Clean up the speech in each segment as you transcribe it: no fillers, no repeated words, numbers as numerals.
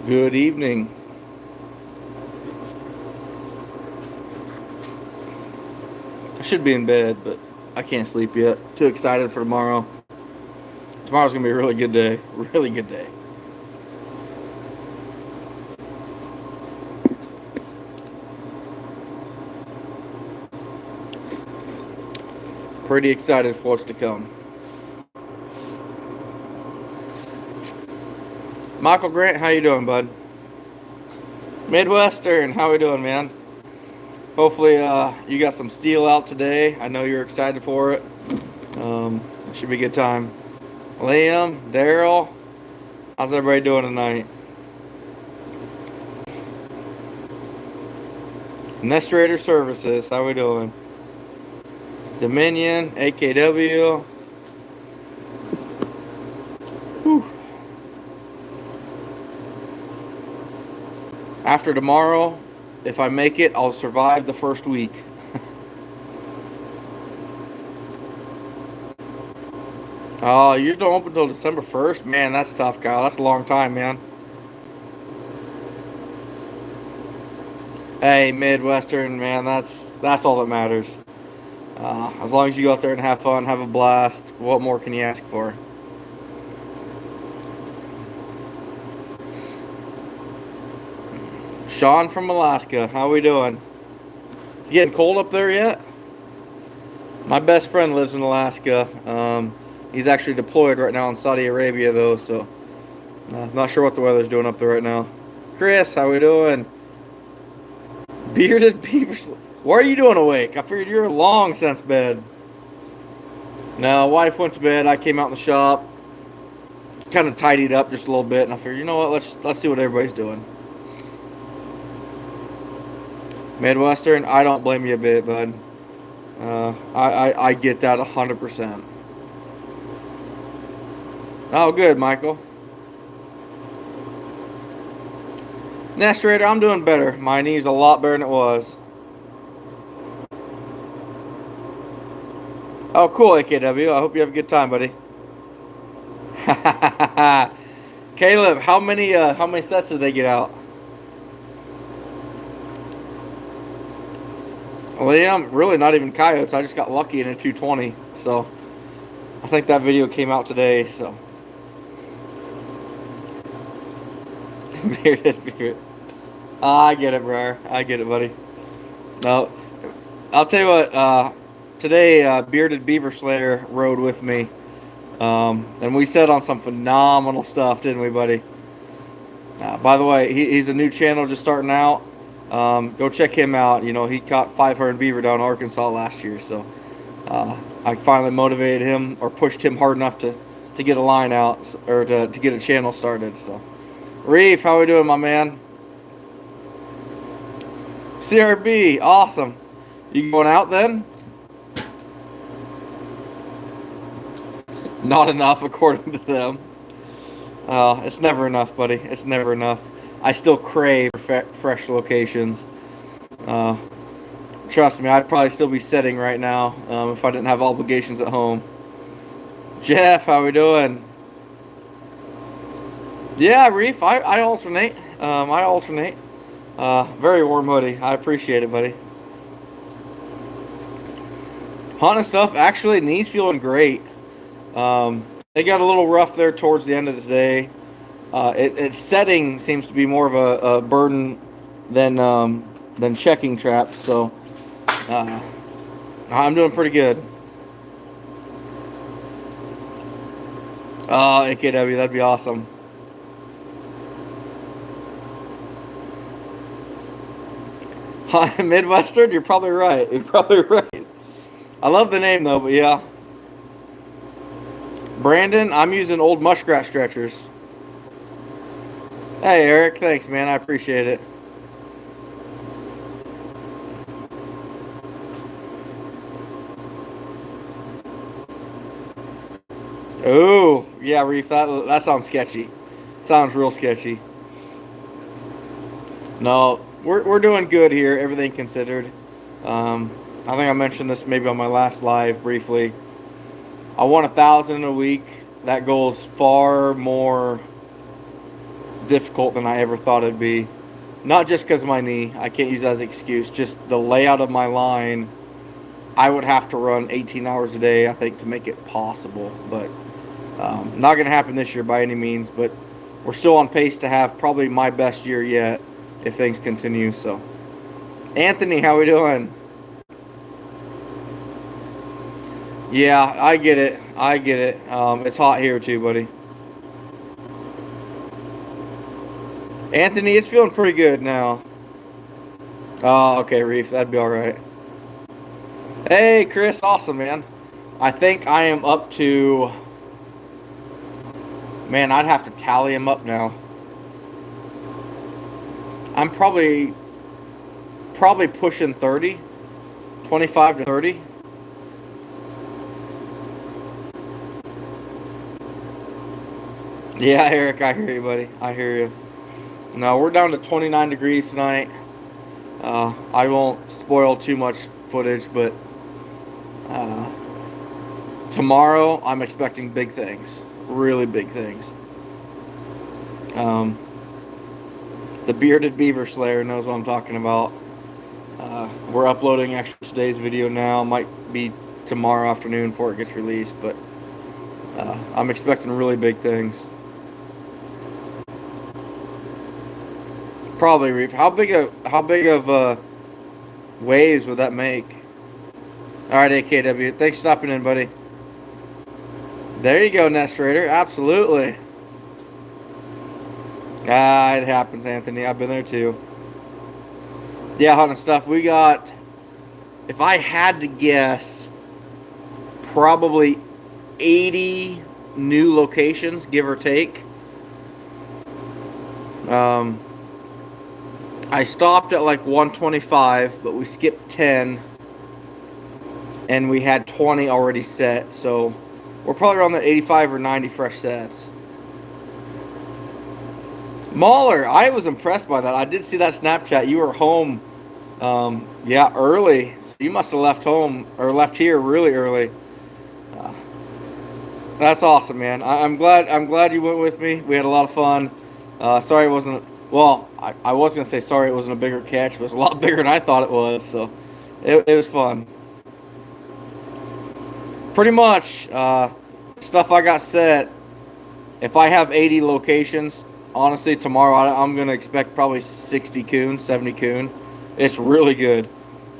Good evening. I should be in bed, but I can't sleep yet. Too excited for tomorrow. Tomorrow's gonna be a really good day. Really good day. Pretty excited for what's to come. Michael Grant, how you doing, bud? Midwestern, how we doing, man? Hopefully, you got some steel out today. I know you're excited for it. It should be a good time. Liam, Daryl, how's everybody doing tonight? Nestrator Services, how we doing? Dominion, AKW. Whew. After tomorrow, if I make it, I'll survive the first week. Oh, you don't open until December 1st? Man, that's tough, Kyle. That's a long time, man. Hey, Midwestern, man, that's all that matters. As long as you go out there and have fun, have a blast, what more can you ask for? Sean from Alaska, how we doing? Is it getting cold up there yet? My best friend lives in Alaska. He's actually deployed right now in Saudi Arabia, though, so not sure what the weather's doing up there right now. Chris, how we doing? Bearded Beaver. What are you doing awake? I figured you were long since bed. No, wife went to bed. I came out in the shop, kind of tidied up just a little bit, and I figured, you know what? Let's see what everybody's doing. Midwestern, I don't blame you a bit, bud. I get that 100%. Oh, good, Michael. Nestrator, I'm doing better. My knee's a lot better than it was. Oh, cool, AKW. I hope you have a good time, buddy. Caleb, how many sets did they get out? Liam, really not even coyotes. I just got lucky in a 220. So I think that video came out today. So bearded. I get it, bro. I get it, buddy. No, I'll tell you what. Today, Bearded Beaver Slayer rode with me, and we set on some phenomenal stuff, didn't we, buddy? By the way, he's a new channel just starting out. Go check him out. You know, he caught 500 beaver down in Arkansas last year, so I finally motivated him or pushed him hard enough to get a line out or to get a channel started. So, Reef, how we doing, my man? CRB, awesome. You going out then? Not enough, according to them. It's never enough, buddy. It's never enough. I still crave fresh locations. Uh, Trust me, I'd probably still be setting right now if I didn't have obligations at home. Jeff, how we doing? Yeah, Reef, I alternate. I alternate. Very warm hoodie. I appreciate it, buddy. Hunting stuff, actually, knees feeling great. They got a little rough there towards the end of the day. Its setting seems to be more of a burden than checking traps. So I'm doing pretty good. Oh, AKW, that'd be awesome. Midwestern, you're probably right. You're probably right. I love the name though, but yeah. Brandon, I'm using old muskrat stretchers. Hey, Eric, thanks, man. I appreciate it. Oh, yeah, Reef, that sounds sketchy. Sounds real sketchy. No, we're doing good here, everything considered. I think I mentioned this maybe on my last live briefly. I want 1,000 in a week. That goal is far more difficult than I ever thought it'd be. Not just because of my knee. I can't use that as an excuse. Just the layout of my line. I would have to run 18 hours a day, I think, to make it possible. But not going to happen this year by any means. But we're still on pace to have probably my best year yet if things continue. So, Anthony, how we doing? Yeah, I get it. I get it. It's hot here too, buddy. Anthony, it's feeling pretty good now. Oh, okay, Reef. That'd be all right. Hey, Chris. Awesome, man. I think I am up to... Man, I'd have to tally him up now. I'm probably pushing 30. 25 to 30. Yeah, Eric, I hear you, buddy. I hear you. No, we're down to 29 degrees tonight. I won't spoil too much footage, but tomorrow I'm expecting big things. Really big things. The Bearded Beaver Slayer knows what I'm talking about. We're uploading actually today's video now. Might be tomorrow afternoon before it gets released, but I'm expecting really big things. Probably, Reef. How big of waves would that make? All right, AKW. Thanks for stopping in, buddy. There you go, Nest Raider. Absolutely. Ah, it happens, Anthony. I've been there too. Yeah, hunting stuff. We got, if I had to guess, probably 80 new locations, give or take. I stopped at like 125, but we skipped 10, and we had 20 already set, so we're probably around the 85 or 90 fresh sets. Mahler, I was impressed by that. I did see that Snapchat. You were home, yeah, early. So you must have left home, or left here really early. That's awesome, man. I'm glad you went with me. We had a lot of fun. Sorry it wasn't... Well, I was going to say sorry it wasn't a bigger catch, but it was a lot bigger than I thought it was, so it was fun. Pretty much, stuff I got set, if I have 80 locations, honestly, tomorrow I'm going to expect probably 60 coon, 70 coon. It's really good.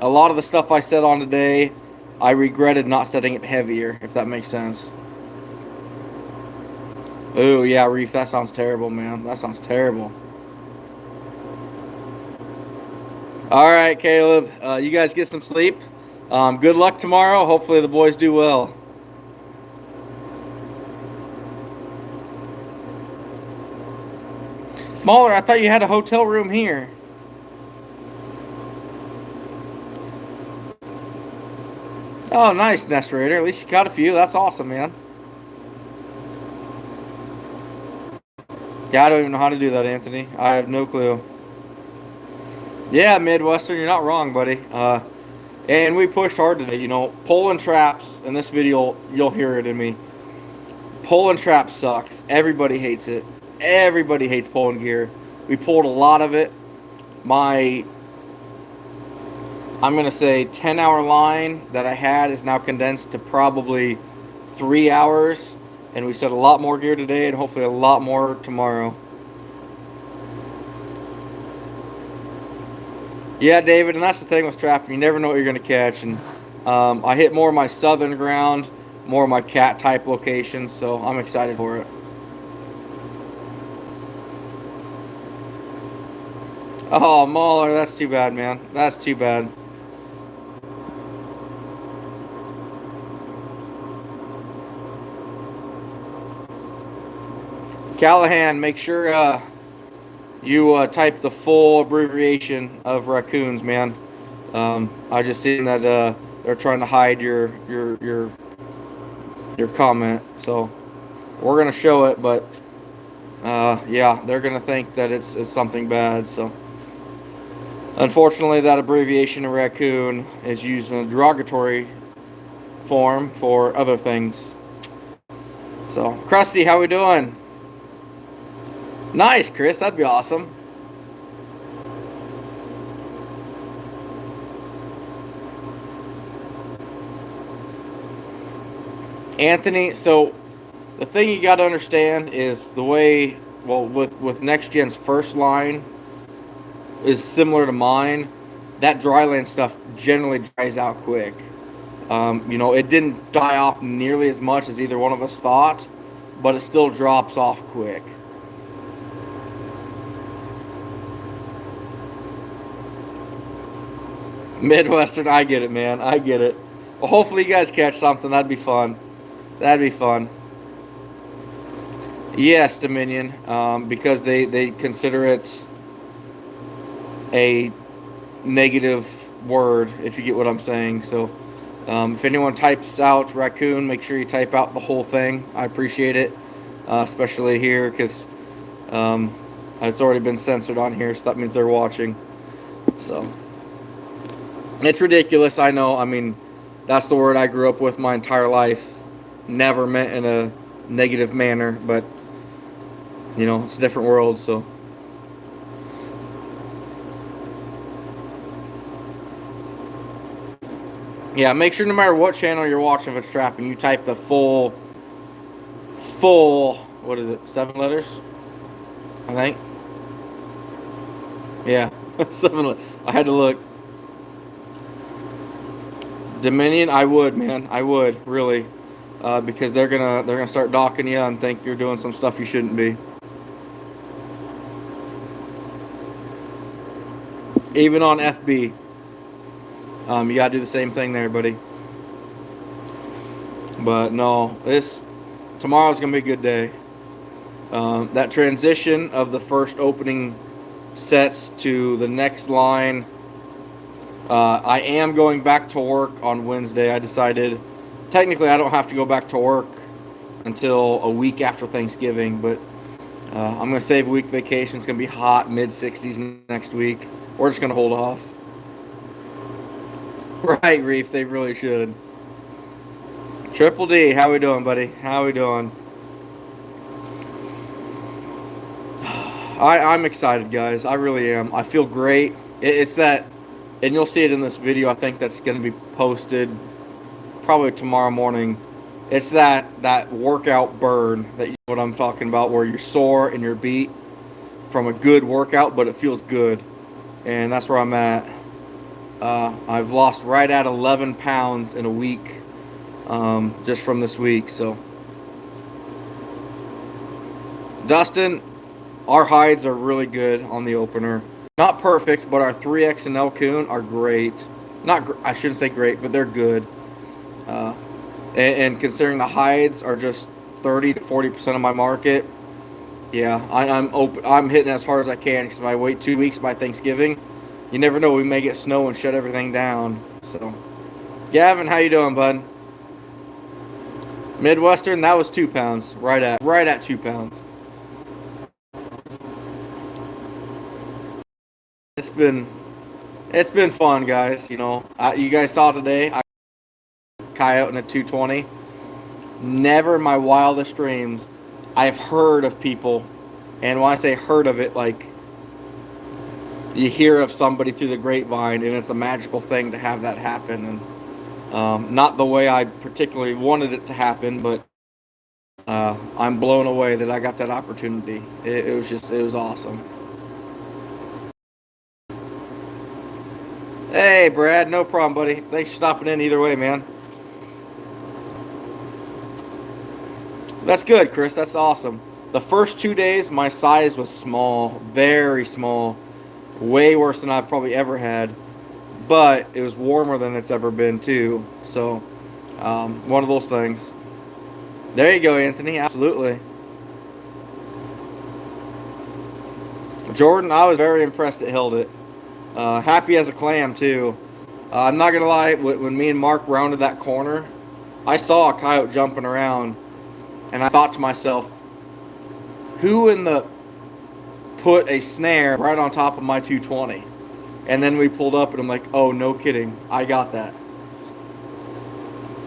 A lot of the stuff I set on today, I regretted not setting it heavier, if that makes sense. Ooh, yeah, Reef, that sounds terrible, man. That sounds terrible. All right, Caleb, you guys get some sleep. Good luck tomorrow. Hopefully the boys do well. Mahler, I thought you had a hotel room here. Oh, nice, Nest Raider. At least you caught a few. That's awesome, man. Yeah, I don't even know how to do that, Anthony. I have no clue. Yeah, Midwestern, you're not wrong, buddy. And we pushed hard today, you know. Pulling traps, in this video, you'll hear it in me. Pulling traps sucks. Everybody hates it. Everybody hates pulling gear. We pulled a lot of it. I'm going to say 10-hour line that I had is now condensed to probably 3 hours. And we set a lot more gear today and hopefully a lot more tomorrow. Yeah, David, and that's the thing with trapping. You never know what you're going to catch. And I hit more of my southern ground, more of my cat type locations, so I'm excited for it. Oh, Mahler, that's too bad, man. That's too bad. Callahan, make sure you type the full abbreviation of raccoons, man. I just seen that they're trying to hide your comment, so we're gonna show it, but yeah, they're gonna think that it's something bad. So unfortunately, that abbreviation of raccoon is used in a derogatory form for other things. So Krusty, how we doing? Nice, Chris. That'd be awesome. Anthony, so the thing you got to understand is the way, well, with Next Gen's first line is similar to mine. That dryland stuff generally dries out quick. It didn't die off nearly as much as either one of us thought, but it still drops off quick. Midwestern, I get it, man. I get it. Well, hopefully you guys catch something. That'd be fun. That'd be fun. Yes, Dominion, because they consider it a negative word, if you get what I'm saying. So if anyone types out raccoon, make sure you type out the whole thing. I appreciate it, especially here because it's already been censored on here, so that means they're watching. So it's ridiculous, I know. I mean, that's the word I grew up with my entire life. Never meant in a negative manner, but it's a different world, so. Yeah, make sure no matter what channel you're watching, if it's trapping, you type the full, what is it, 7 letters? I think. Yeah, 7. I had to look. Dominion, I would, man. I would, really. Because they're gonna start docking you and think you're doing some stuff you shouldn't be. Even on FB. You gotta do the same thing there, buddy. But no, tomorrow's gonna be a good day. That transition of the first opening sets to the next line. I am going back to work on Wednesday. I decided, technically, I don't have to go back to work until a week after Thanksgiving, but I'm going to save a week vacation. It's going to be hot, mid-60s next week. We're just going to hold off. Right, Reef, they really should. Triple D, how we doing, buddy? How we doing? I'm excited, guys. I really am. I feel great. It's that, and you'll see it in this video, I think that's going to be posted probably tomorrow morning. It's that workout burn, that you know what I'm talking about, where you're sore and you're beat from a good workout, but it feels good. And that's where I'm at. I've lost right at 11 pounds in a week, just from this week. So, Dustin, our hides are really good on the opener. Not perfect, but our 3X and El Coon are great. I shouldn't say great, but they're good. And considering the hides are just 30 to 40% of my market, yeah, I'm hitting as hard as I can. Because if I wait 2 weeks by Thanksgiving, you never know, we may get snow and shut everything down. So, Gavin, how you doing, bud? Midwestern, that was 2 pounds, right at 2 pounds. It's been fun, guys. You guys saw today, I coyote in a 220. Never in my wildest dreams I've heard of people, and when I say heard of it, like you hear of somebody through the grapevine, and it's a magical thing to have that happen. And not the way I particularly wanted it to happen, but I'm blown away that I got that opportunity. It was awesome. Hey, Brad, no problem, buddy. Thanks for stopping in either way, man. That's good, Chris. That's awesome. The first 2 days, my size was small, very small, way worse than I've probably ever had. But it was warmer than it's ever been, too. So, one of those things. There you go, Anthony. Absolutely. Jordan, I was very impressed it held it. Happy as a clam, too. I'm not going to lie, when me and Mark rounded that corner, I saw a coyote jumping around, and I thought to myself, who in the put a snare right on top of my 220? And then we pulled up, and I'm like, oh, no kidding, I got that.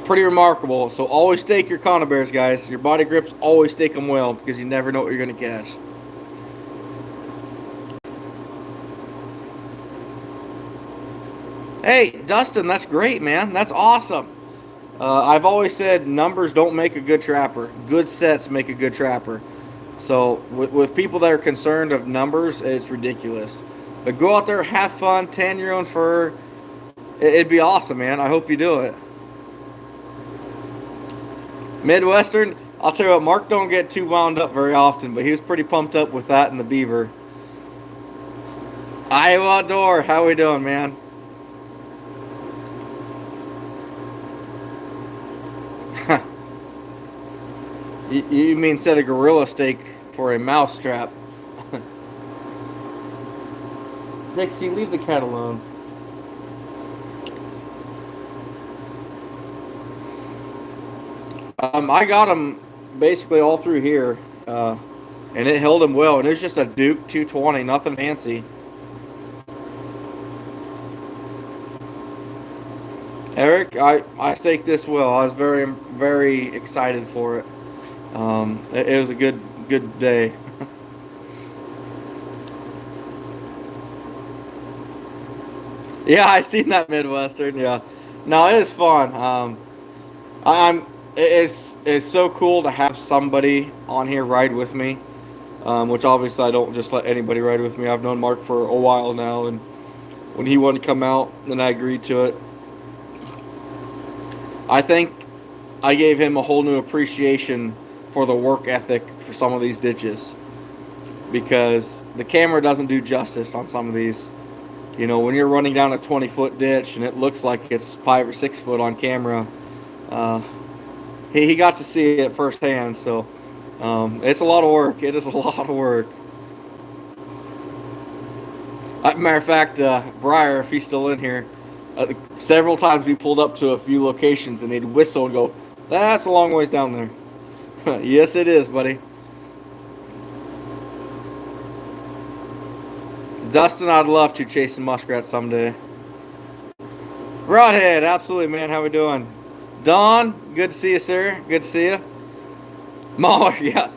Pretty remarkable. So always stake your conibears, guys. Your body grips, always stake them well, because you never know what you're going to catch. Hey, Dustin, that's great, man. That's awesome. I've always said numbers don't make a good trapper. Good sets make a good trapper. So with people that are concerned of numbers, it's ridiculous. But go out there, have fun, tan your own fur. It'd be awesome, man. I hope you do it. Midwestern, I'll tell you what, Mark don't get too wound up very often, but he was pretty pumped up with that and the beaver. Iowa Outdoor, how we doing, man? You mean set a gorilla steak for a mouse trap? Dixie, leave the cat alone. I got him basically all through here, and it held him well. And it was just a Duke 220, nothing fancy. Eric, I staked this well. I was very excited for it. It was a good day. Yeah, I seen that Midwestern. Yeah, no, it is fun. I'm it's so cool to have somebody on here ride with me. Which obviously I don't just let anybody ride with me. I've known Mark for a while now, and when he wanted to come out, then I agreed to it. I think I gave him a whole new appreciation for the work ethic for some of these ditches, because the camera doesn't do justice on some of these. You know, when you're running down a 20-foot ditch and it looks like it's 5 or 6 foot on camera, uh, he got to see it firsthand. So it's a lot of work. It is a lot of work. Matter of fact, Briar, if he's still in here, several times we pulled up to a few locations and they'd whistle and go, "That's a long ways down there." Yes, it is, buddy. Dustin, I'd love to chase some muskrats someday. Broadhead, absolutely, man. How we doing? Don, good to see you, sir. Good to see you. Mahler, yeah.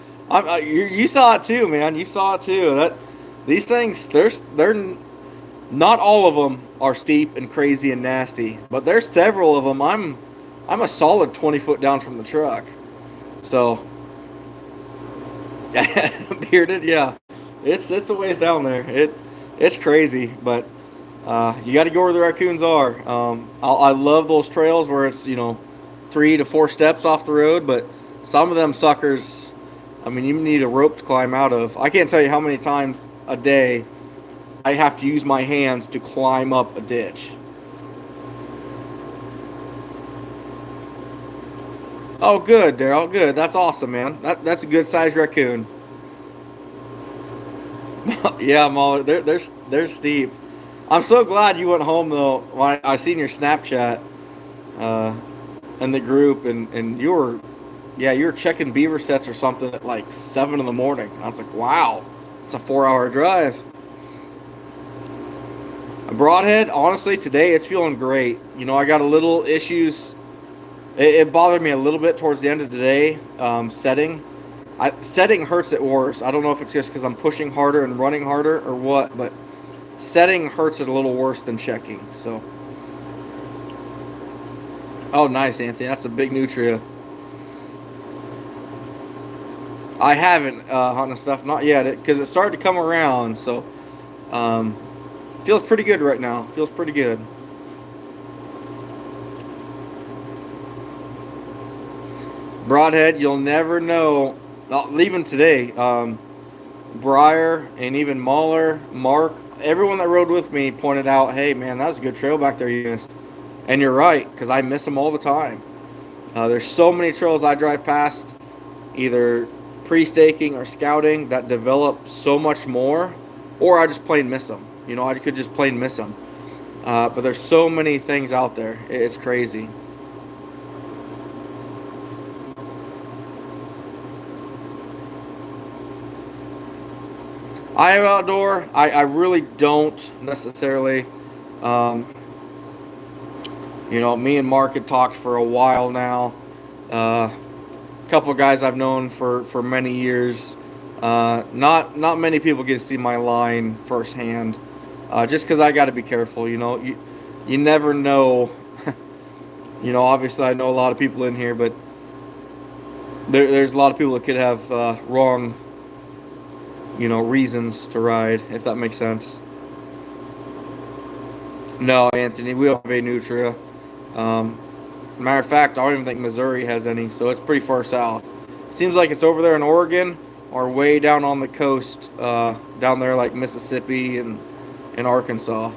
You saw it too, man. You saw it too. These things, they're not all of them are steep and crazy and nasty, but there's several of them. I'm a solid 20 foot down from the truck. So, bearded, yeah. It's a ways down there. It's crazy, but you got to go where the raccoons are. I love those trails where it's 3 to 4 steps off the road, but some of them suckers, I mean, you need a rope to climb out of. I can't tell you how many times a day I have to use my hands to climb up a ditch. Oh, good, Daryl. Good. That's awesome, man. That's a good sized raccoon. Yeah, Molly, they're steep. I'm so glad you went home though. When I seen your Snapchat, uh, in the group, and you were checking beaver sets or something at like 7 in the morning. I was like, wow, it's a 4 hour drive. A Broadhead, honestly, today it's feeling great. I got a little issues. It bothered me a little bit towards the end of the day. Setting. Setting hurts it worse. I don't know if it's just because I'm pushing harder and running harder or what, but setting hurts it a little worse than checking. So, oh, nice, Anthony. That's a big nutria. I haven't on the stuff, not yet, because it started to come around. So, feels pretty good right now. Feels pretty good. Broadhead, you'll never know. Leaving today, Briar and even Mahler, Mark, everyone that rode with me pointed out, hey, man, that was a good trail back there you missed. And you're right, because I miss them all the time. There's so many trails I drive past, either pre-staking or scouting, that develop so much more, or I just plain miss them. I could just plain miss them. But there's so many things out there. It's crazy. Iowa Outdoor, I really don't necessarily. Me and Mark had talked for a while now. A couple of guys I've known for many years. Not many people get to see my line firsthand. Just because I got to be careful. you never know. Obviously I know a lot of people in here, but there's a lot of people that could have wrong, reasons to ride, if that makes sense. No, Anthony, we don't have a Nutria. Um, Matter of fact, I don't even think Missouri has any, so it's pretty far south. Seems like it's over there in Oregon or way down on the coast, down there like Mississippi and Arkansas.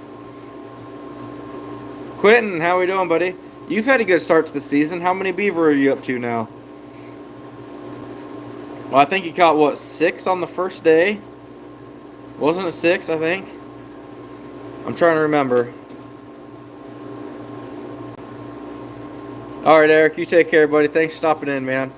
Quentin, how we doing, buddy? You've had a good start to the season. How many beaver are you up to now? Well, I think you caught, what, 6 on the first day? Wasn't it 6, I think? I'm trying to remember. All right, Eric, you take care, buddy. Thanks for stopping in, man.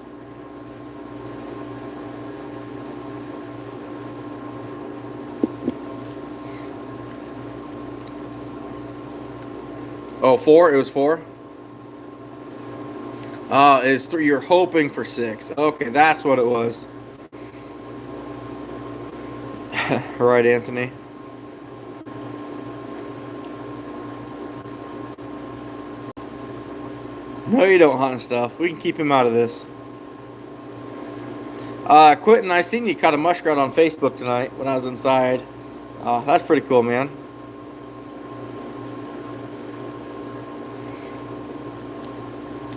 Oh, 4? It was 4? It's 3. You're hoping for 6. Okay, that's what it was. All right, Anthony. No, you don't hunt stuff. We can keep him out of this. Quentin, I seen you caught a muskrat on Facebook tonight when I was inside. That's pretty cool, man.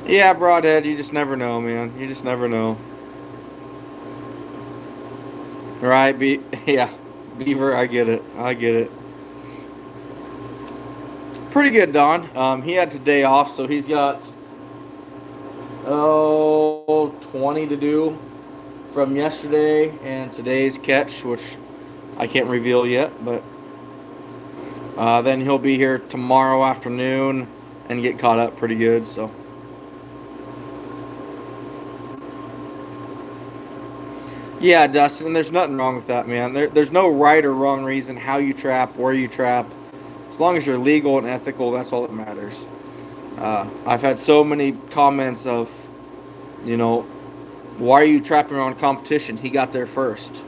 Yeah, broadhead, you just never know, man. You just never know. Right, yeah, beaver, I get it. I get it. Pretty good, Don. He had today off, so he's got 20 to do from yesterday and today's catch, which I can't reveal yet, but then he'll be here tomorrow afternoon and get caught up pretty good. So yeah, Dustin, there's nothing wrong with that, man. There's no right or wrong reason how you trap, where you trap. As long as you're legal and ethical, that's all that matters. I've had so many comments of, why are you trapping around competition? He got there first.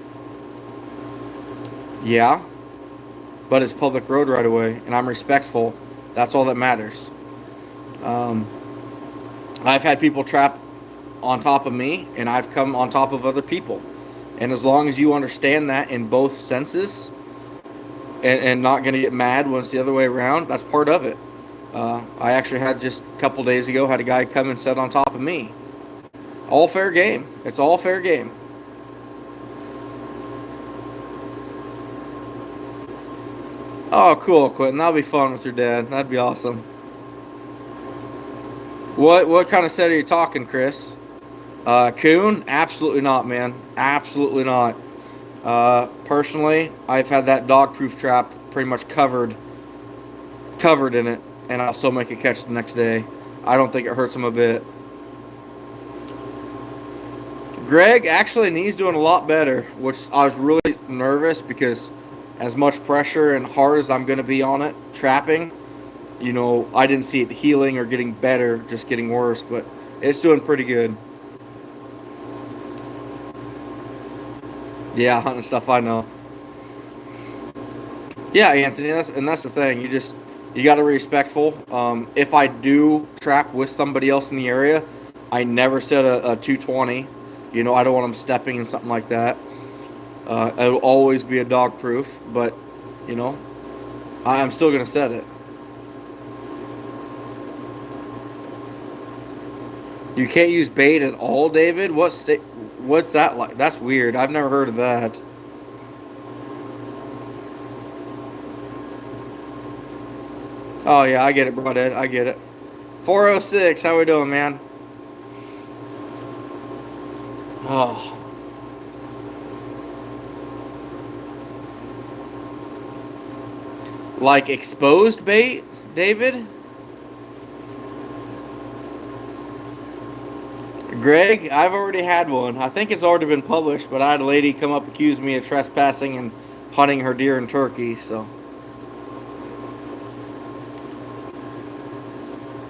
Yeah, but it's public road right away, and I'm respectful. That's all that matters. I've had people trap on top of me, and I've come on top of other people. And as long as you understand that in both senses, and not going to get mad when it's the other way around, that's part of it. I actually had just a couple days ago, had a guy come and sit on top of me. All fair game. It's all fair game. Oh, cool, Quentin. That'll be fun with your dad. That'd be awesome. What kind of set are you talking, Chris? Coon? Absolutely not, man. Absolutely not. Personally, I've had that dog-proof trap pretty much covered in it, and I'll still make a catch the next day. I don't think it hurts him a bit. Greg, actually, knee's doing a lot better, which I was really nervous because as much pressure and hard as I'm going to be on it, trapping, I didn't see it healing or getting better, just getting worse, but it's doing pretty good. Yeah, hunting stuff, I know. Yeah, Anthony, that's the thing. You got to be respectful. If I do trap with somebody else in the area, I never set a 220. I don't want them stepping in something like that. It'll always be a dog proof, but I'm still gonna set it. You can't use bait at all, David. What's that like? That's weird. I've never heard of that. Oh yeah, I get it, bro, Ed. I get it. 406. How we doing, man? Oh. Like exposed bait, David? Greg, I've already had one. I think it's already been published, but I had a lady come up accuse me of trespassing and hunting her deer and turkey, so.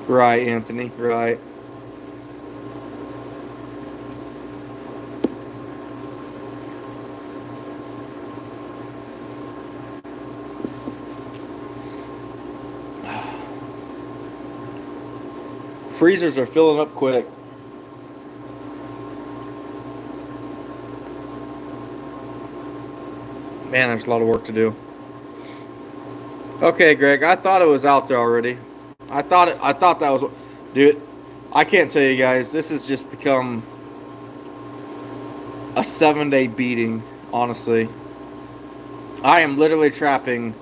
Right, Anthony, right. Freezers are filling up quick. Man, there's a lot of work to do. Okay, Greg, I thought it was out there already. I thought that was, dude. I can't tell you guys. This has just become a 7-day beating. Honestly, I am literally trapping.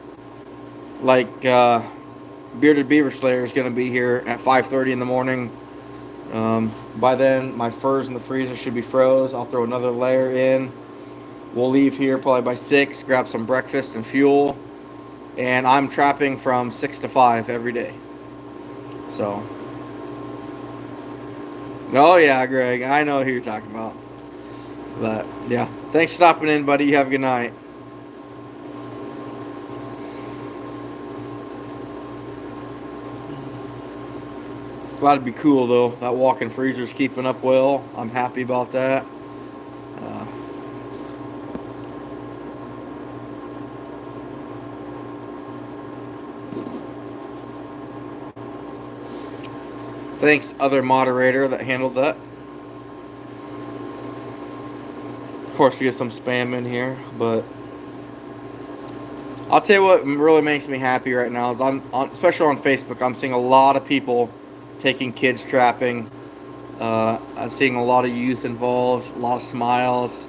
Like Bearded Beaver Slayer is going to be here at 5:30 in the morning. By then, my furs in the freezer should be froze. I'll throw another layer in. We'll leave here probably by 6. Grab some breakfast and fuel. And I'm trapping from 6 to 5 every day. So, oh yeah, Greg, I know who you're talking about. But yeah, thanks for stopping in, buddy. You have a good night. Glad to be cool though. That walk-in freezer's keeping up well. I'm happy about that. Thanks, other moderator that handled that. Of course, we get some spam in here, but I'll tell you what really makes me happy right now is especially on Facebook, I'm seeing a lot of people taking kids trapping. I'm seeing a lot of youth involved, a lot of smiles.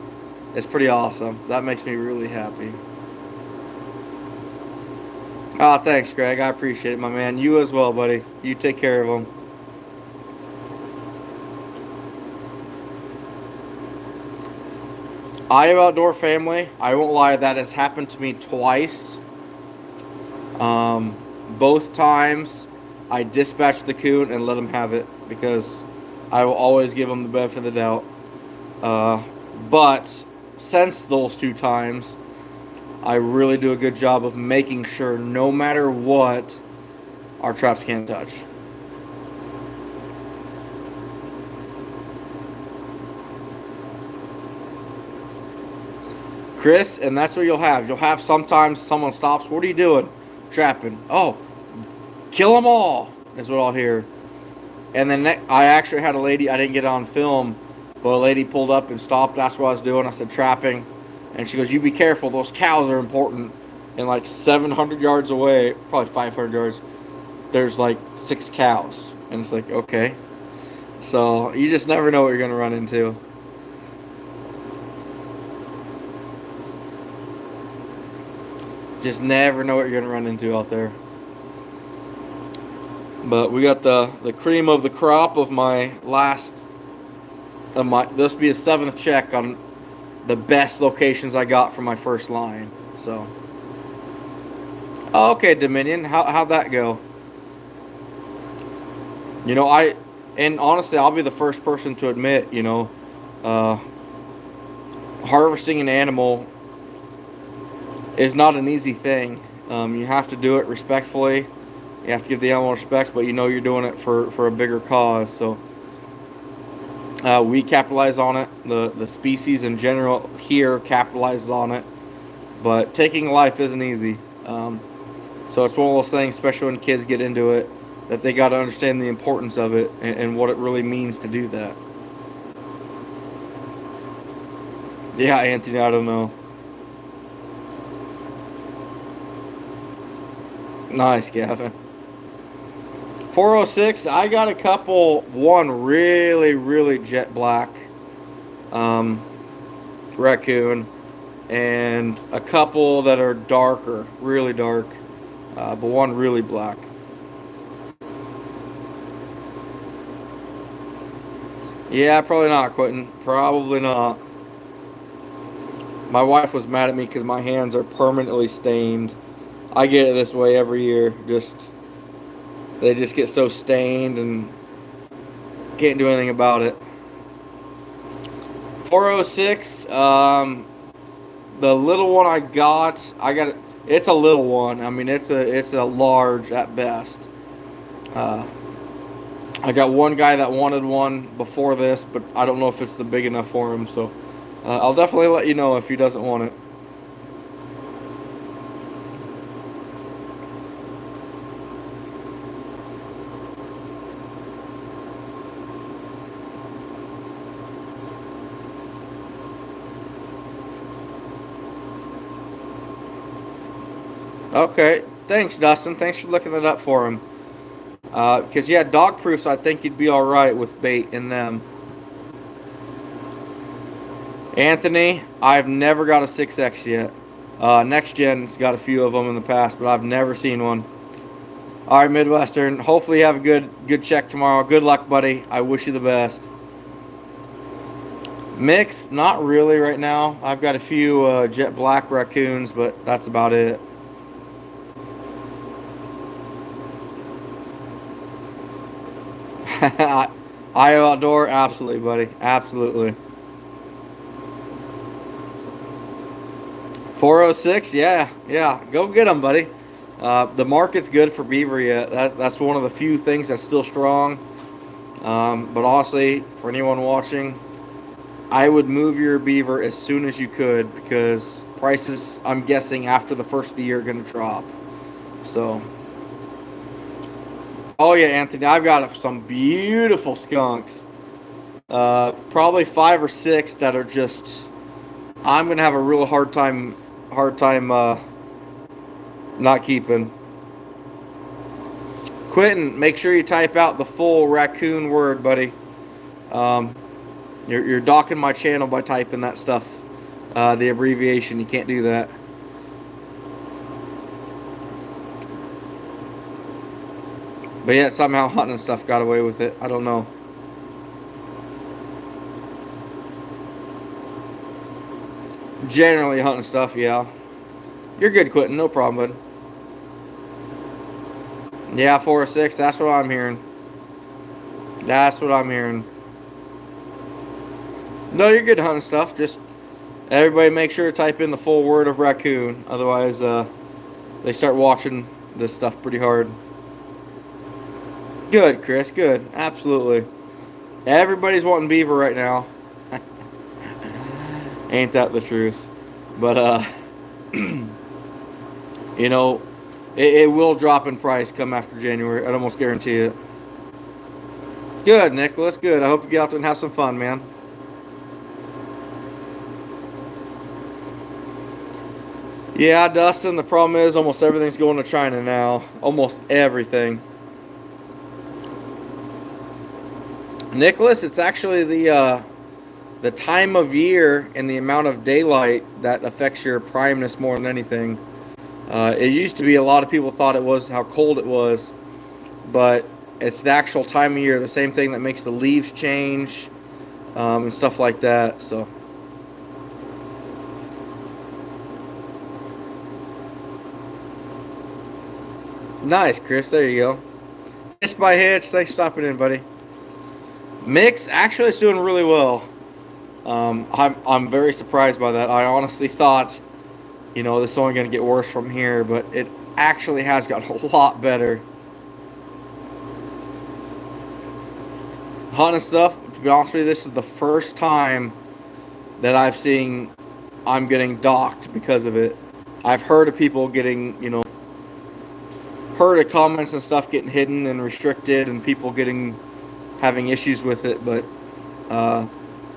It's pretty awesome. That makes me really happy. Oh, thanks, Greg. I appreciate it, my man. You as well, buddy. You take care of them. I Have Outdoor Family, I won't lie, that has happened to me twice. Both times I dispatched the coon and let him have it because I will always give him the benefit of the doubt. But since those 2 times, I really do a good job of making sure no matter what, our traps can't touch. Chris, and that's what you'll have. You'll have sometimes someone stops. What are you doing? Trapping. Oh, kill them all is what I'll hear. And then I actually had a lady, I didn't get on film, but a lady pulled up and stopped. That's what I was doing. I said trapping. And she goes, you be careful. Those cows are important. And like 700 yards away, probably 500 yards, there's like 6 cows. And it's like, okay. So you just never know what you're going to run into. Just never know what you're going to run into out there. But we got the cream of the crop of my last, this will be a 7th check on the best locations I got from my first line. So, okay, Dominion, how'd that go? You know, and honestly, I'll be the first person to admit, you know, harvesting an animal is not an easy thing. You have to do it respectfully. You have to give the animal respect, but you know you're doing it for a bigger cause. So we capitalize on it. The species in general here capitalizes on it. But taking life isn't easy. So it's one of those things, especially when kids get into it, that they got to understand the importance of it and what it really means to do that. Yeah, Anthony, I don't know. Nice, Gavin. 406, I got a couple, one really jet black raccoon, and a couple that are darker, really dark, but one really black. Yeah, probably not, Quentin. Probably not. My wife was mad at me because my hands are permanently stained. I get it this way every year. They just get so stained and can't do anything about it. 406, the little one I got it. It's a little one. I mean, it's a large at best. I got one guy that wanted one before this, but I don't know if it's the big enough for him. So I'll definitely let you know if he doesn't want it. Okay. Thanks, Dustin. Thanks for looking that up for him. Because, yeah, dog proofs, I think you'd be all right with bait in them. Anthony, I've never got a 6X yet. Next Gen's got a few of them in the past, but I've never seen one. All right, Midwestern. Hopefully you have a good check tomorrow. Good luck, buddy. I wish you the best. Mix, not really right now. I've got a few jet black raccoons, but that's about it. Iowa Outdoor, absolutely, buddy. Absolutely. 406, yeah. Go get them, buddy. The market's good for beaver yet. That's one of the few things that's still strong. But honestly, for anyone watching, I would move your beaver as soon as you could because prices, I'm guessing, after the first of the year are going to drop. So, oh yeah, Anthony, I've got some beautiful skunks. Probably 5 or 6 that are just. I'm going to have a real hard time not keeping. Quentin, make sure you type out the full raccoon word, buddy. You're docking my channel by typing that stuff. The abbreviation, you can't do that. But yet somehow hunting stuff got away with it. I don't know. Generally hunting stuff, yeah. You're good, Quentin. No problem, bud. Yeah, 4 or 6. That's what I'm hearing. That's what I'm hearing. No, you're good hunting stuff. Just everybody make sure to type in the full word of raccoon. Otherwise, they start watching this stuff pretty hard. Good, Chris. Good. Absolutely. Everybody's wanting beaver right now. Ain't that the truth? But, you know, it will drop in price come after January. I'd almost guarantee it. Good, Nicholas. Good. I hope you get out there and have some fun, man. Yeah, Dustin, the problem is almost everything's going to China now. Almost everything. Nicholas, it's actually the time of year and the amount of daylight that affects your primeness more than anything. It used to be a lot of people thought it was how cold it was, but it's the actual time of year, the same thing that makes the leaves change and stuff like that. So. Nice, Chris. There you go. Hitch by Hitch. Thanks for stopping in, buddy. Mix actually is doing really well. I'm very surprised by that. I honestly thought, you know, this is only going to get worse from here, but it actually has gotten a lot better. Hunting stuff, to be honest with you, this is the first time that I'm getting docked because of it. I've heard of people getting, you know, heard of comments and stuff getting hidden and restricted and people having issues with it, but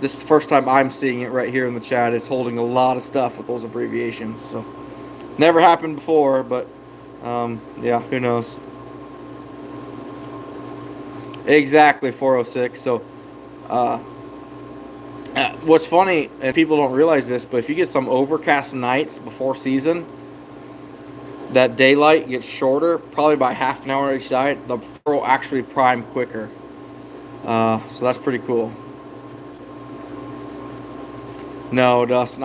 this is the first time I'm seeing it right here in the chat. It's holding a lot of stuff with those abbreviations. So never happened before, but yeah, who knows? Exactly, 406. So what's funny, and people don't realize this, but if you get some overcast nights before season, that daylight gets shorter, probably by half an hour each side. The fur will actually prime quicker. So that's pretty cool. No, Dustin,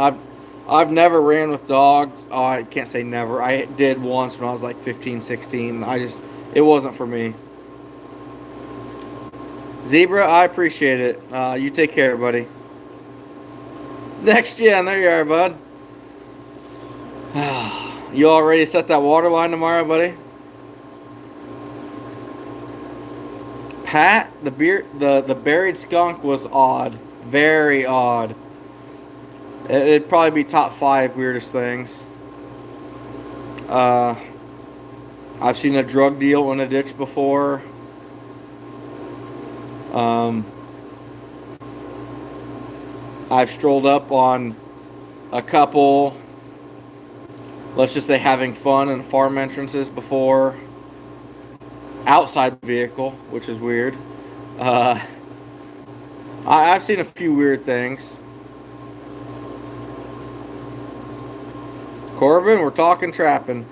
I've never ran with dogs. Oh, I can't say never. I did once when I was like 15, 16. It wasn't for me. Zebra, I appreciate it. You take care, buddy. Next gen, there you are, bud. You all ready to set that water line tomorrow, buddy? Pat, the buried skunk was odd. Very odd. It'd probably be top 5 weirdest things. I've seen a drug deal in a ditch before. I've strolled up on a couple let's just say, having fun in farm entrances before outside the vehicle, which is weird. Uh, I've seen a few weird things. Corbin, we're talking trapping.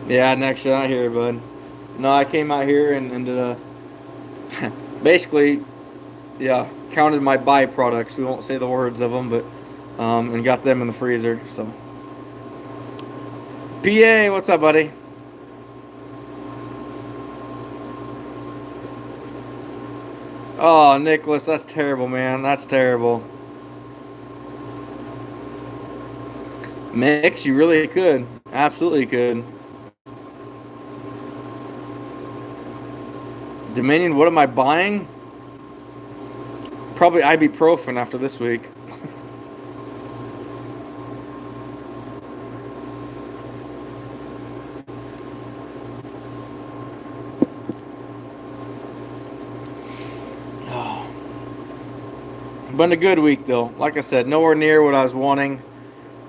Yeah, next year, I hear, bud. No, I came out here and basically, yeah, counted my byproducts. We won't say the words of them, but and got them in the freezer. So, PA, what's up, buddy? Oh, Nicholas, that's terrible, man. That's terrible. Mix, you really could. Absolutely could. Dominion, what am I buying? Probably ibuprofen after this week. Oh. Been a good week, though. Like I said, nowhere near what I was wanting.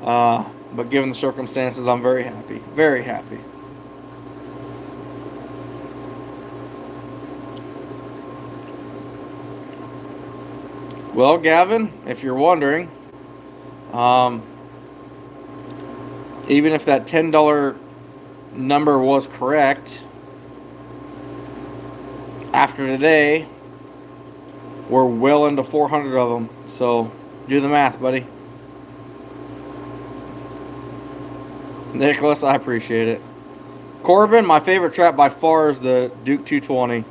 But given the circumstances, I'm very happy. Very happy. Well, Gavin, if you're wondering, even if that $10 number was correct, after today, we're well into 400 of them. So do the math, buddy. Nicholas, I appreciate it. Corbin, my favorite trap by far is the Duke 220,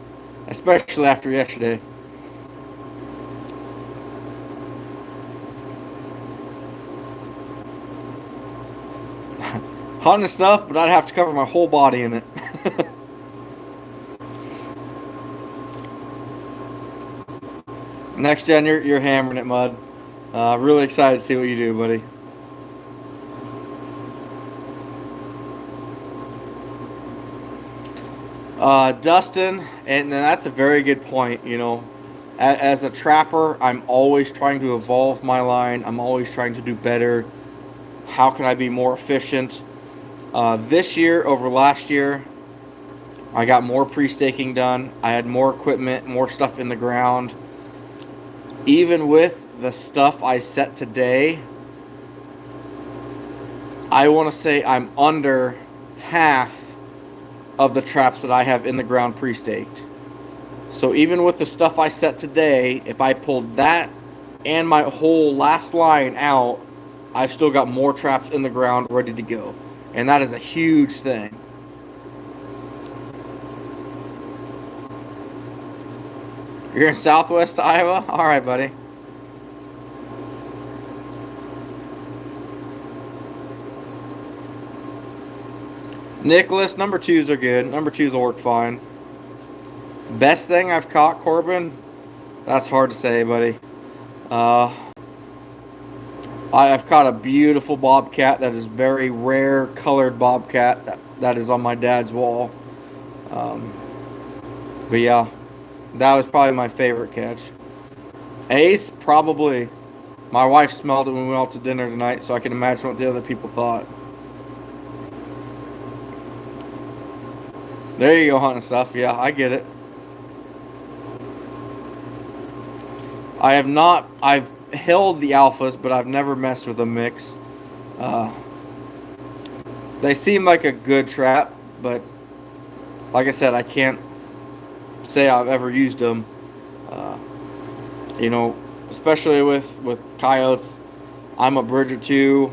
especially after yesterday. Hunting stuff, but I'd have to cover my whole body in it. Next gen, you're hammering it, Mud. Really excited to see what you do, buddy. Dustin, and that's a very good point. You know, as a trapper, I'm always trying to evolve my line. I'm always trying to do better. How can I be more efficient? This year over last year, I got more pre-staking done. I had more equipment, more stuff in the ground. Even with the stuff I set today, I want to say I'm under half of the traps that I have in the ground pre-staked. So even with the stuff I set today, if I pulled that and my whole last line out, I've still got more traps in the ground ready to go. And that is a huge thing. You're in Southwest Iowa? All right, buddy. Nicholas, number twos are good. Number twos will work fine. Best thing I've caught, Corbin? That's hard to say, buddy. I've caught a beautiful bobcat that is very rare colored bobcat that is on my dad's wall. But yeah, that was probably my favorite catch. Ace, probably. My wife smelled it when we went out to dinner tonight, so I can imagine what the other people thought. There you go, hunting stuff. Yeah, I get it. I have not. I've held the alphas, but I've never messed with a mix. They seem like a good trap, but like I said, I can't say I've ever used them. You know, especially with coyotes, I'm a Bridger 2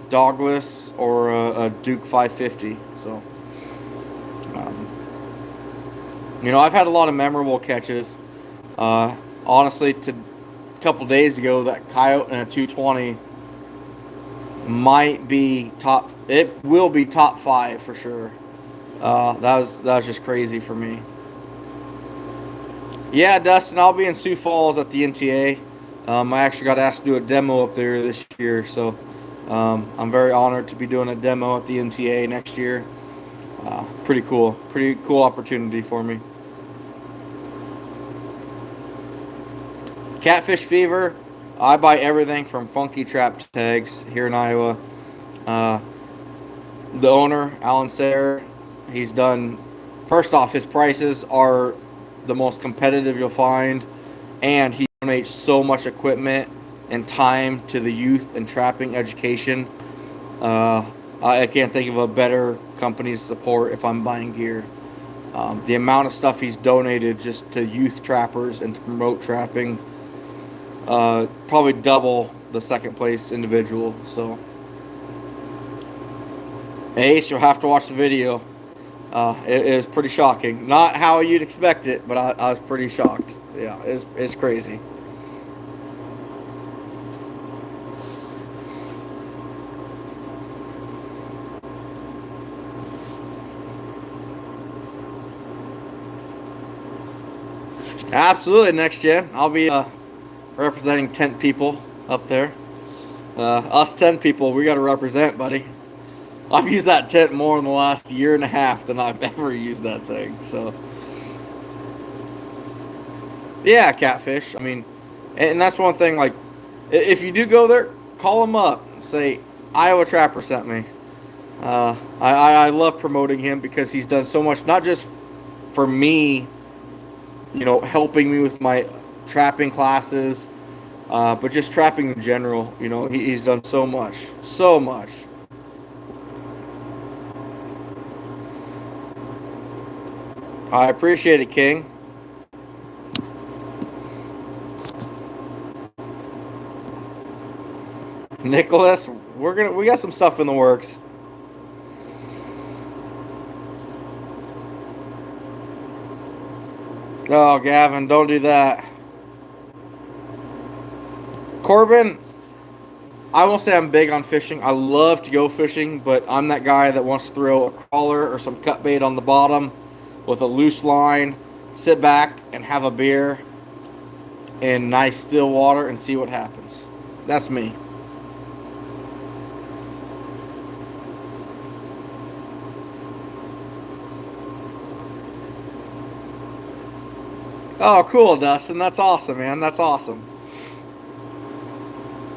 dogless or a Duke 550. So, you know, I've had a lot of memorable catches. Honestly, a couple days ago, that coyote and a 220 might be top. It will be top 5 for sure. That was just crazy for me. Yeah, Dustin, I'll be in Sioux Falls at the NTA. I actually got asked to do a demo up there this year, so I'm very honored to be doing a demo at the NTA next year. Pretty cool opportunity for me. Catfish fever, I buy everything from Funky Trap Tags here in Iowa. Uh, the owner, Alan Sayre, he's done. First off, his prices are the most competitive you'll find, and he donates so much equipment and time to the youth and trapping education. Uh, I can't think of a better company to support if I'm buying gear. The amount of stuff he's donated just to youth trappers and to promote trapping, probably double the second place individual. So, Ace, you'll have to watch the video. It was pretty shocking. Not how you'd expect it, but I was pretty shocked. Yeah, it's crazy. Absolutely, next gen. I'll be representing tent people up there. Us tent people, we got to represent, buddy. I've used that tent more in the last year and a half than I've ever used that thing. So, yeah, Catfish. I mean, and that's one thing. Like, if you do go there, call them up. Say Iowa Trapper sent me. I love promoting him because he's done so much, not just for me, helping me with my trapping classes, but just trapping in general. He's done so much, so much. I appreciate it, King. Nicholas, we got some stuff in the works. Oh, Gavin, don't do that. Corbin, I will say I'm big on fishing. I love to go fishing, but I'm that guy that wants to throw a crawler or some cut bait on the bottom with a loose line, sit back and have a beer in nice still water and see what happens. That's me. Oh, cool, Dustin. That's awesome, man. That's awesome.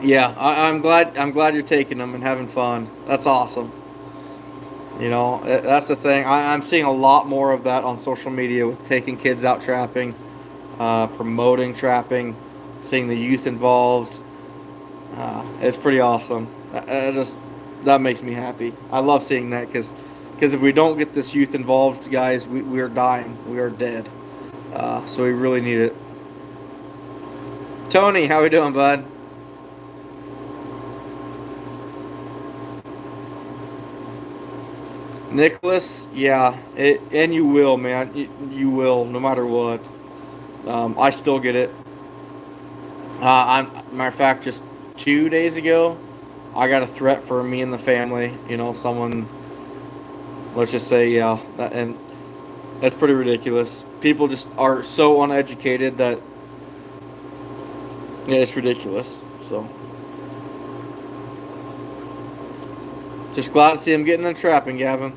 Yeah, I'm glad. I'm glad you're taking them and having fun. That's awesome. That's the thing. I'm seeing a lot more of that on social media with taking kids out trapping, promoting trapping, seeing the youth involved. It's pretty awesome. That makes me happy. I love seeing that because if we don't get this youth involved, guys, we are dying. We are dead. So we really need it. Tony, how we doing, bud? Nicholas, yeah, and you will, man. You will, no matter what. I still get it. Matter of fact, just 2 days ago, I got a threat for me and the family. Someone, let's just say, yeah, and that's pretty ridiculous. People just are so uneducated that, yeah, it's ridiculous. So, just glad to see him getting in trapping, Gavin.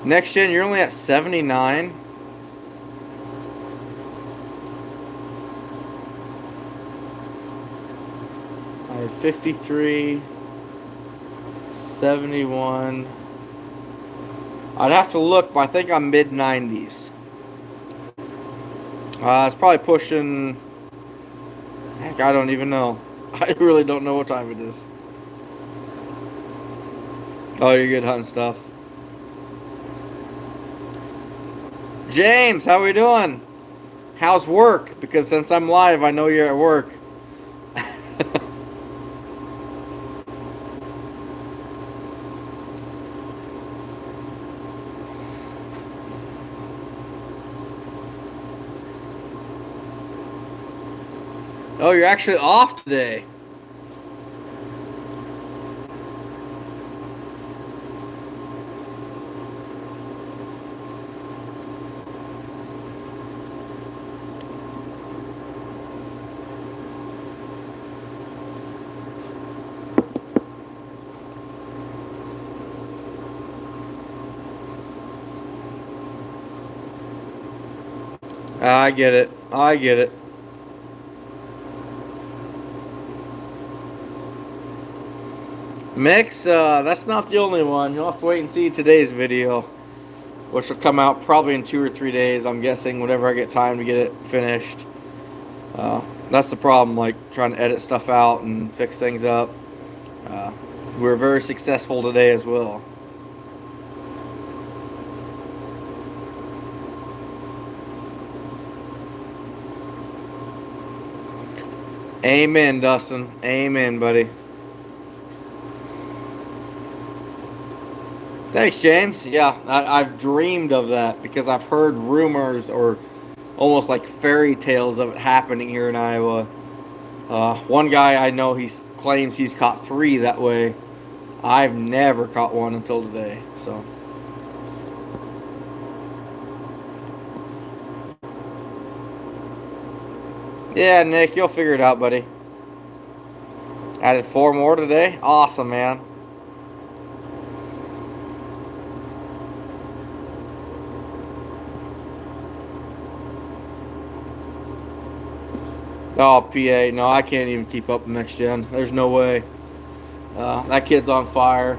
Next gen, you're only at 79. I had 53, 71. I'd have to look, but I think I'm mid 90s. It's probably pushing. Heck, I don't even know. I really don't know what time it is. Oh, you're good hunting stuff. James, how we doing? How's work? Because since I'm live, I know you're at work. Oh, you're actually off today. I get it. I get it. Mix, that's not the only one. You'll have to wait and see today's video, which will come out probably in 2 or 3 days. I'm guessing whenever I get time to get it finished. That's the problem, like trying to edit stuff out and fix things up. We were very successful today as well. Amen, Dustin. Amen, buddy. Thanks, James. Yeah, I've dreamed of that because I've heard rumors or almost like fairy tales of it happening here in Iowa. One guy I know claims he's caught 3 that way. I've never caught one until today. So. Yeah, Nick, you'll figure it out, buddy. Added 4 more today. Awesome, man. Oh, PA. No, I can't even keep up with next gen. There's no way. That kid's on fire.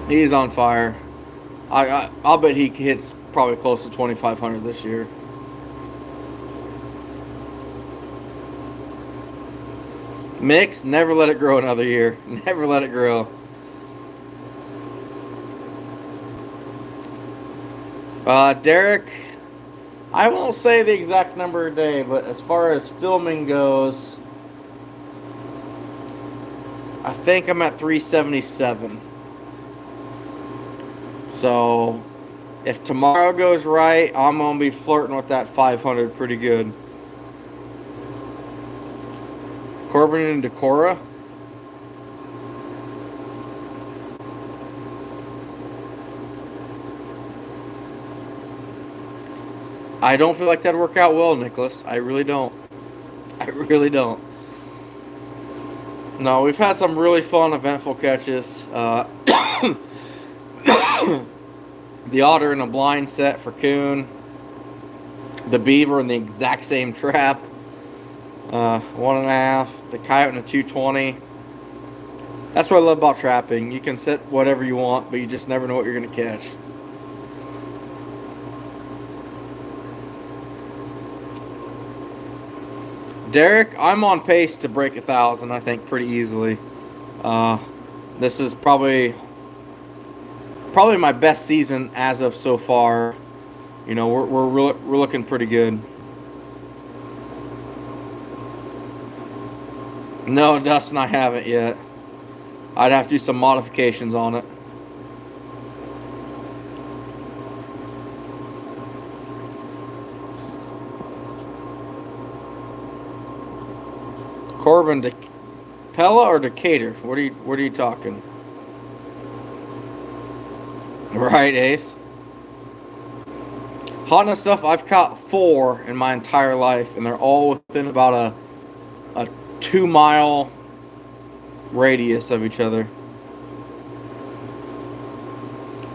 He's on fire. I'll bet he hits probably close to 2,500 this year. Mix, never let it grow another year. Never let it grow. Derek, I won't say the exact number a day, but as far as filming goes, I think I'm at 377. So, if tomorrow goes right, I'm going to be flirting with that 500 pretty good. Corbin and Decorah. I don't feel like that'd work out well, Nicholas. I really don't. I really don't. No, we've had some really fun, eventful catches. The otter in a blind set for coon. The beaver in the exact same trap. 1.5. The coyote in a 220. That's what I love about trapping. You can set whatever you want, but you just never know what you're going to catch. Derek, I'm on pace to break 1,000, I think, pretty easily. This is probably my best season as of so far. You know, we're looking pretty good. No, Dustin, I haven't yet. I'd have to do some modifications on it. Corbin, Pella or Decatur? What are you talking? Right, Ace. Hotness stuff, I've caught 4 in my entire life, and they're all within about a 2-mile radius of each other.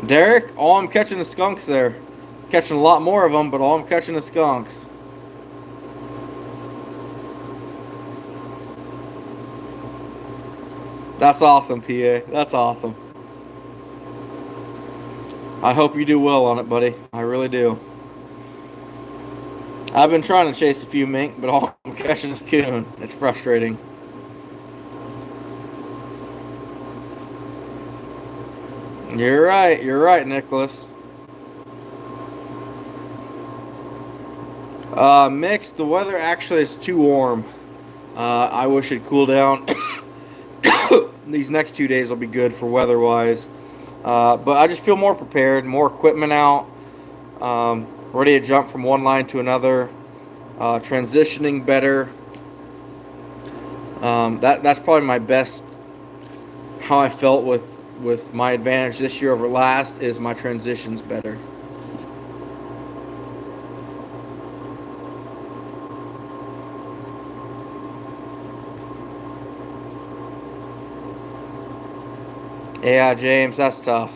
Derek, all I'm catching is skunks there. Catching a lot more of them, but all I'm catching is skunks. That's awesome, PA. That's awesome. I hope you do well on it, buddy. I really do. I've been trying to chase a few mink, but all I'm catching is coon. It's frustrating. You're right, Nicholas. Mixed, the weather actually is too warm. I wish it'd cool down. These next 2 days will be good for weather-wise. But I just feel more prepared, more equipment out, ready to jump from one line to another, transitioning better. That's probably my best, how I felt with my advantage this year over last, is my transitions better. Yeah, James, that's tough.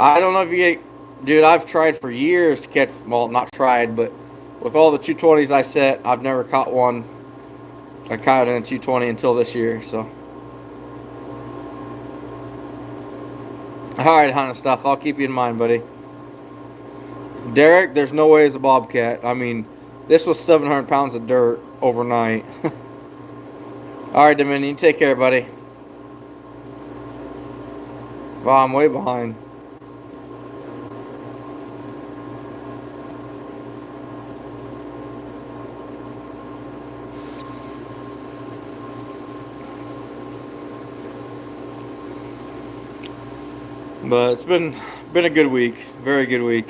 I don't know if you get, dude. I've tried for years to catch. Well, not tried, but with all the 220s I set, I've never caught one. I caught it in a 220 until this year. So, all right, hunting stuff. I'll keep you in mind, buddy. Derek, there's no way it's a bobcat. I mean, this was 700 pounds of dirt overnight. All right, Dominion, take care, buddy. Wow, I'm way behind. But it's been a good week. Very good week.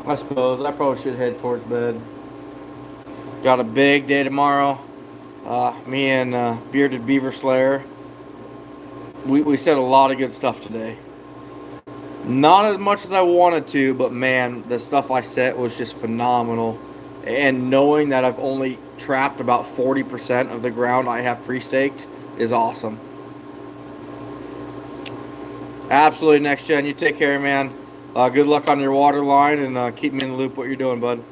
I suppose I probably should head towards bed. Got a big day tomorrow. Me and Bearded Beaver Slayer. We said a lot of good stuff today. Not as much as I wanted to, but man, the stuff I set was just phenomenal. And knowing that I've only trapped about 40% of the ground I have pre-staked is awesome. Absolutely, Next Gen. You take care, man. Good luck on your water line, and keep me in the loop what you're doing, bud.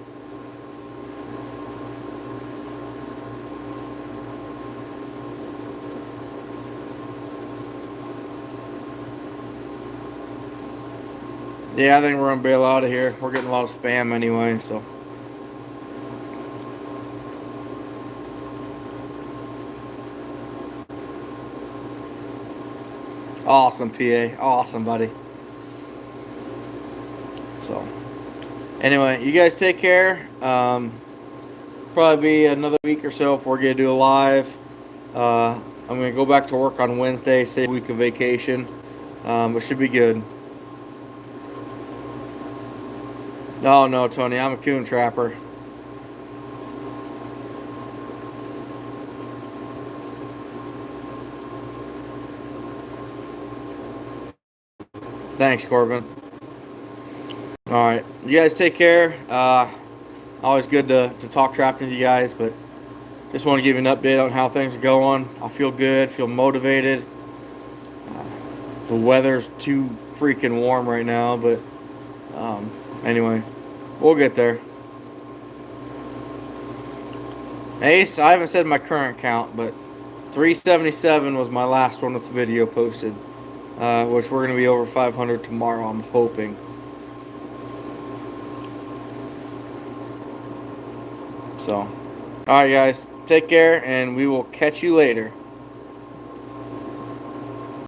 Yeah, I think we're gonna bail out of here. We're getting a lot of spam anyway, so. Awesome, PA. Awesome, buddy. So, anyway, you guys take care. Probably be another week or so before we're gonna do a live. I'm gonna go back to work on Wednesday, save a week of vacation. It should be good. No, no, Tony, I'm a coon trapper. Thanks, Corbin. All right, you guys take care. Always good to talk trapping with you guys, but just want to give you an update on how things are going. I feel good, feel motivated. The weather's too freaking warm right now, but anyway, we'll get there. Ace, I haven't said my current count, but 377 was my last one with the video posted, which we're going to be over 500 tomorrow, I'm hoping. So, alright guys, take care, and we will catch you later.